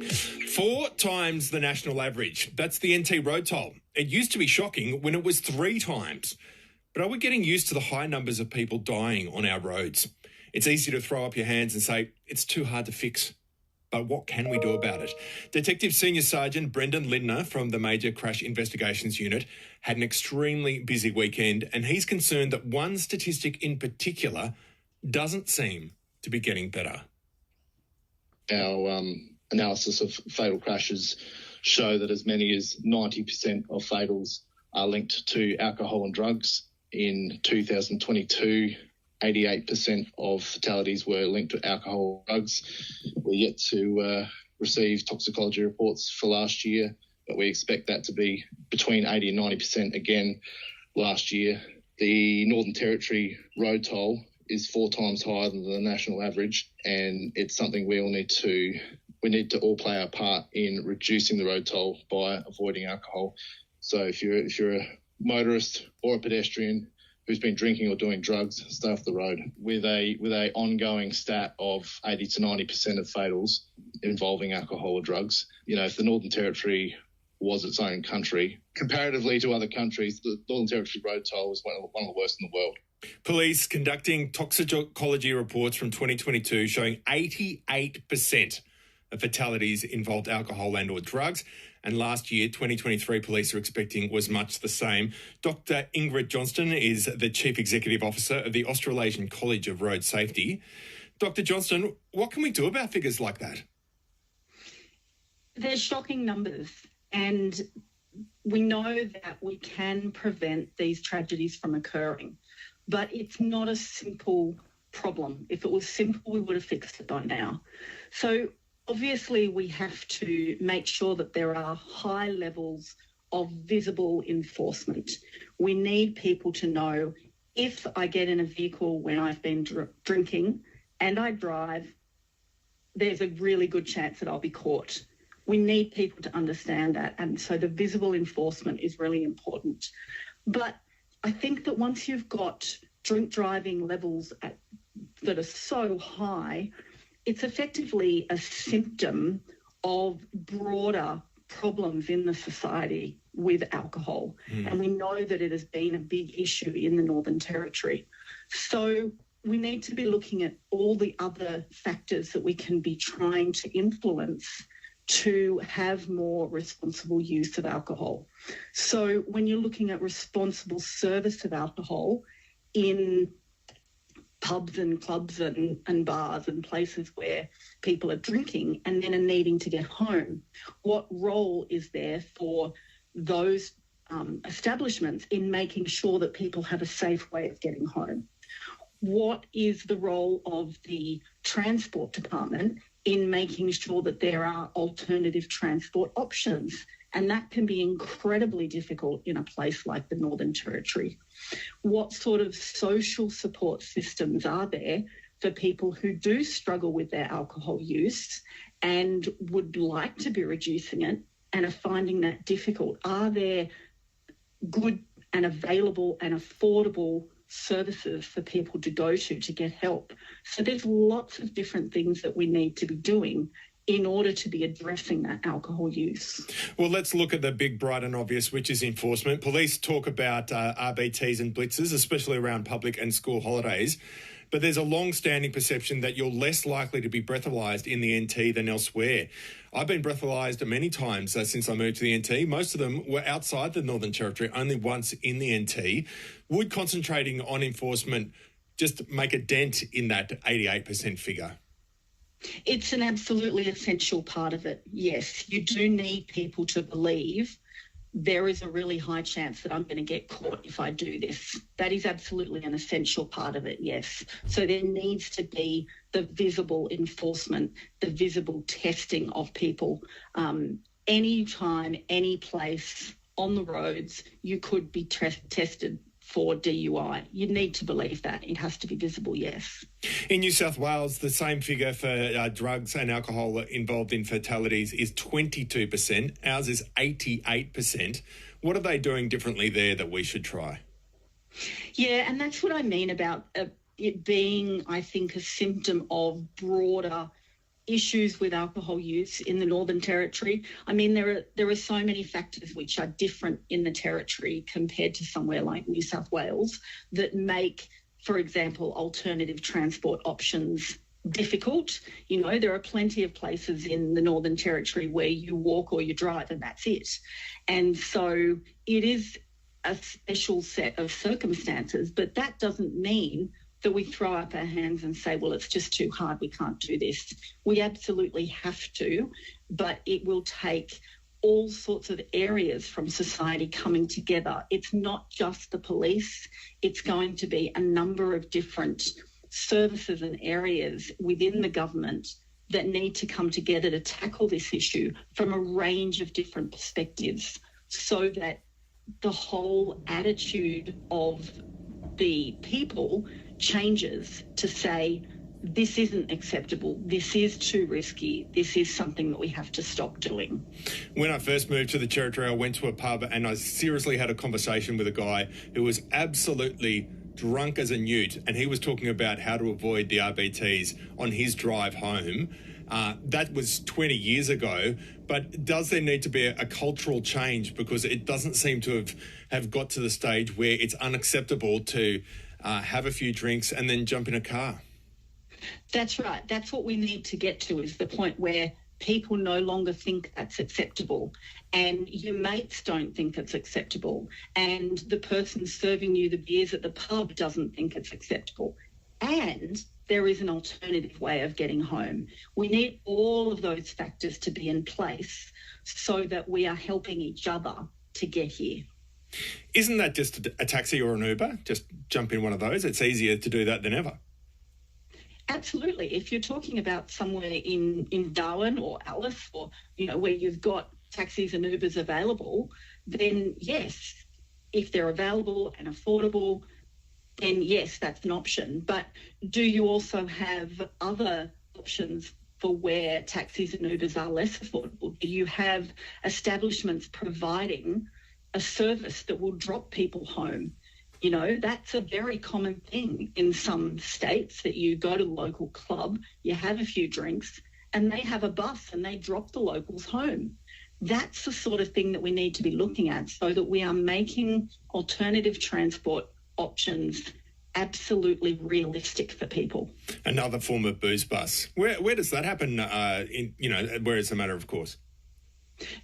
4 times the national average. That's the NT road toll. It used to be shocking when it was 3 times. But are we getting used to the high numbers of people dying on our roads? It's easy to throw up your hands and say, it's too hard to fix. But what can we do about it? Detective Senior Sergeant Brendan Lindner from the Major Crash Investigations Unit had an extremely busy weekend, and he's concerned that one statistic in particular doesn't seem to be getting better. Our analysis of fatal crashes show that as many as 90% of fatals are linked to alcohol and drugs. In 2022, 88% of fatalities were linked to alcohol and drugs. We're yet to receive toxicology reports for last year, but we expect that to be between 80 and 90% again last year. The Northern Territory road toll is 4 times higher than the national average, and it's something we need to all play our part in reducing the road toll by avoiding alcohol. So if you're a motorist or a pedestrian who's been drinking or doing drugs, stay off the road. With a ongoing stat of 80 to 90% of fatals involving alcohol or drugs, if the Northern Territory was its own country, comparatively to other countries, the Northern Territory road toll is one of the worst in the world. Police conducting toxicology reports from 2022 showing 88% of fatalities involved alcohol and or drugs. And last year, 2023, police are expecting was much the same. Dr. Ingrid Johnston is the Chief Executive Officer of the Australasian College of Road Safety. Dr. Johnston, what can we do about figures like that? They're shocking numbers, and we know that we can prevent these tragedies from occurring, but it's not a simple problem. If it was simple, we would have fixed it by now. So obviously, we have to make sure that there are high levels of visible enforcement. We need people to know, if I get in a vehicle when I've been drinking and I drive, there's a really good chance that I'll be caught. We need people to understand that. And so the visible enforcement is really important. But I think that once you've got drink driving levels that are so high, it's effectively a symptom of broader problems in the society with alcohol. And we know that it has been a big issue in the Northern Territory. So we need to be looking at all the other factors that we can be trying to influence to have more responsible use of alcohol. So when you're looking at responsible service of alcohol in pubs and clubs and bars and places where people are drinking and then are needing to get home, what role is there for those establishments in making sure that people have a safe way of getting home? What is the role of the Transport Department in making sure that there are alternative transport options? And that can be incredibly difficult in a place like the Northern Territory. What sort of social support systems are there for people who do struggle with their alcohol use and would like to be reducing it and are finding that difficult? Are there good and available and affordable services for people to go to get help? So there's lots of different things that we need to be doing in order to be addressing that alcohol use. Well, let's look at the big, bright and obvious, which is enforcement. Police talk about RBTs and blitzes, especially around public and school holidays. But there's a long-standing perception that you're less likely to be breathalyzed in the NT than elsewhere. I've been breathalyzed many times since I moved to the NT. Most of them were outside the Northern Territory, only once in the NT. Would concentrating on enforcement just make a dent in that 88% figure? It's an absolutely essential part of it, yes. You do need people to believe there is a really high chance that I'm going to get caught if I do this. That is absolutely an essential part of it, yes. So there needs to be the visible enforcement, the visible testing of people. Anytime, any place on the roads, you could be tested for DUI. You need to believe that. It has to be visible, yes. In New South Wales, the same figure for drugs and alcohol involved in fatalities is 22%. Ours is 88%. What are they doing differently there that we should try? Yeah, and that's what I mean about it being, I think, a symptom of broader issues with alcohol use in the Northern Territory. I mean, there are so many factors which are different in the Territory compared to somewhere like New South Wales that make, for example, alternative transport options difficult. You know, there are plenty of places in the Northern Territory where you walk or you drive and that's it. And so it is a special set of circumstances, but that doesn't mean that we throw up our hands and say, well, it's just too hard, we can't do this. We absolutely have to, but it will take all sorts of areas from society coming together. It's not just the police, it's going to be a number of different services and areas within the government that need to come together to tackle this issue from a range of different perspectives so that the whole attitude of the people changes to say, this isn't acceptable, this is too risky, this is something that we have to stop doing. When I first moved to the Territory, I went to a pub and I seriously had a conversation with a guy who was absolutely drunk as a newt, and he was talking about how to avoid the RBTs on his drive home. That was 20 years ago, but does there need to be a cultural change? Because it doesn't seem to have got to the stage where it's unacceptable to have a few drinks and then jump in a car. That's right. That's what we need to get to, is the point where people no longer think that's acceptable and your mates don't think it's acceptable and the person serving you the beers at the pub doesn't think it's acceptable. And there is an alternative way of getting home. We need all of those factors to be in place so that we are helping each other to get here. Isn't that just a taxi or an Uber? Just jump in one of those. It's easier to do that than ever. Absolutely. If you're talking about somewhere in Darwin or Alice or, you know, where you've got taxis and Ubers available, then yes, if they're available and affordable, then yes, that's an option. But do you also have other options for where taxis and Ubers are less affordable? Do you have establishments providing a service that will drop people home? You know, that's a very common thing in some states, that you go to the local club, you have a few drinks, and they have a bus and they drop the locals home. That's the sort of thing that we need to be looking at so that we are making alternative transport options absolutely realistic for people. Another form of booze bus. Where does that happen? Where it's a matter of course?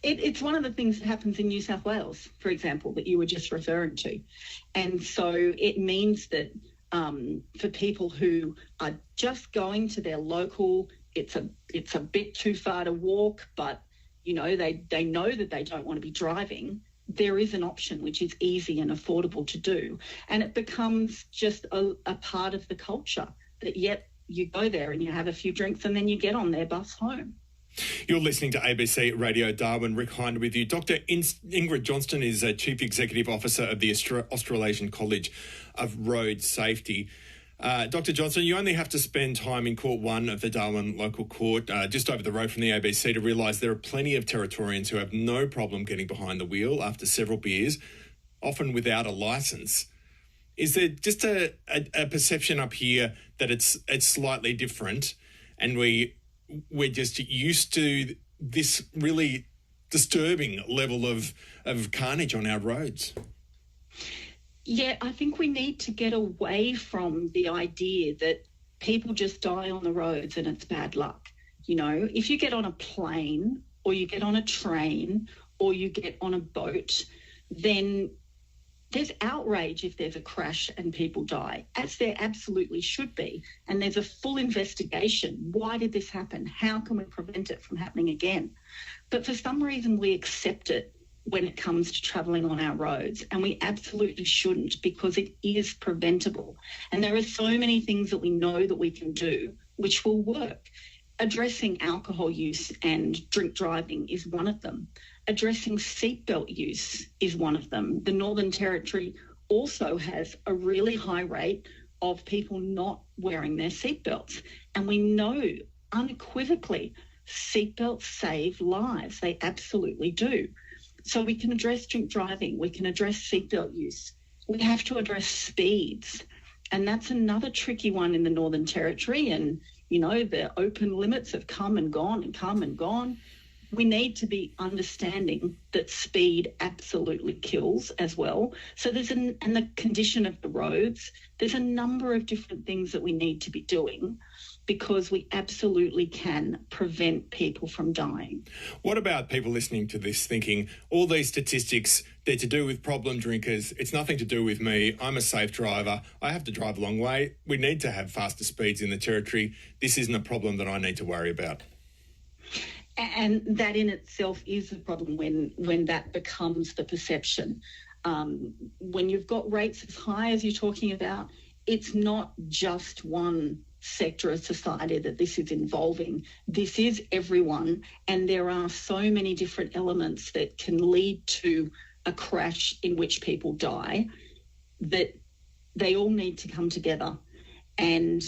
It's one of the things that happens in New South Wales, for example, that you were just referring to. And so it means that for people who are just going to their local, it's a bit too far to walk, but, you know, they know that they don't want to be driving. There is an option which is easy and affordable to do. And it becomes just a part of the culture that, yep, you go there and you have a few drinks and then you get on their bus home. You're listening to ABC Radio Darwin. Rick Hind with you. Dr. Ingrid Johnston is Chief Executive Officer of the Australasian College of Road Safety. Dr. Johnston, you only have to spend time in Court 1 of the Darwin Local Court, just over the road from the ABC, to realise there are plenty of Territorians who have no problem getting behind the wheel after several beers, often without a licence. Is there just a perception up here that it's slightly different, and we're just used to this really disturbing level of carnage on our roads? Yeah, I think we need to get away from the idea that people just die on the roads and it's bad luck. You know, if you get on a plane or you get on a train or you get on a boat, then there's outrage if there's a crash and people die, as there absolutely should be. And there's a full investigation. Why did this happen? How can we prevent it from happening again? But for some reason, we accept it when it comes to travelling on our roads, and we absolutely shouldn't, because it is preventable. And there are so many things that we know that we can do which will work. Addressing alcohol use and drink driving is one of them. Addressing seatbelt use is one of them. The Northern Territory also has a really high rate of people not wearing their seatbelts. And we know unequivocally seatbelts save lives. They absolutely do. So we can address drink driving. We can address seatbelt use. We have to address speeds. And that's another tricky one in the Northern Territory. And, The open limits have come and gone and come and gone. We need to be understanding that speed absolutely kills as well. So and the condition of the roads, there's a number of different things that we need to be doing because we absolutely can prevent people from dying. What about people listening to this thinking, all these statistics, they're to do with problem drinkers. It's nothing to do with me. I'm a safe driver. I have to drive a long way. We need to have faster speeds in the Territory. This isn't a problem that I need to worry about. And that in itself is a problem when that becomes the perception. When you've got rates as high as you're talking about, it's not just one sector of society that this is involving. This is everyone, and there are so many different elements that can lead to a crash in which people die that they all need to come together. And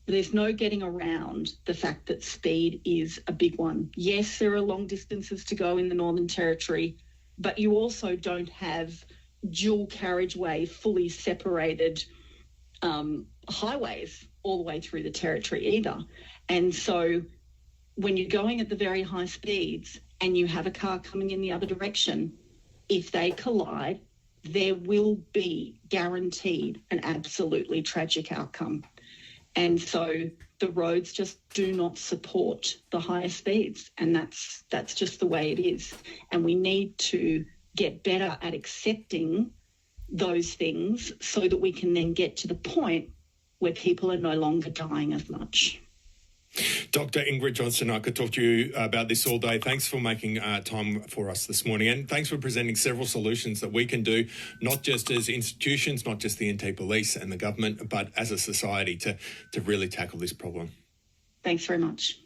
there's no getting around the fact that speed is a big one. Yes, there are long distances to go in the Northern Territory, but you also don't have dual carriageway, fully separated highways all the way through the Territory either. And so when you're going at the very high speeds and you have a car coming in the other direction, if they collide, there will be guaranteed an absolutely tragic outcome. And so the roads just do not support the higher speeds, and that's just the way it is. And we need to get better at accepting those things so that we can then get to the point where people are no longer dying as much. Dr. Ingrid Johnston, I could talk to you about this all day. Thanks for making time for us this morning, and thanks for presenting several solutions that we can do, not just as institutions, not just the NT Police and the government, but as a society to really tackle this problem. Thanks very much.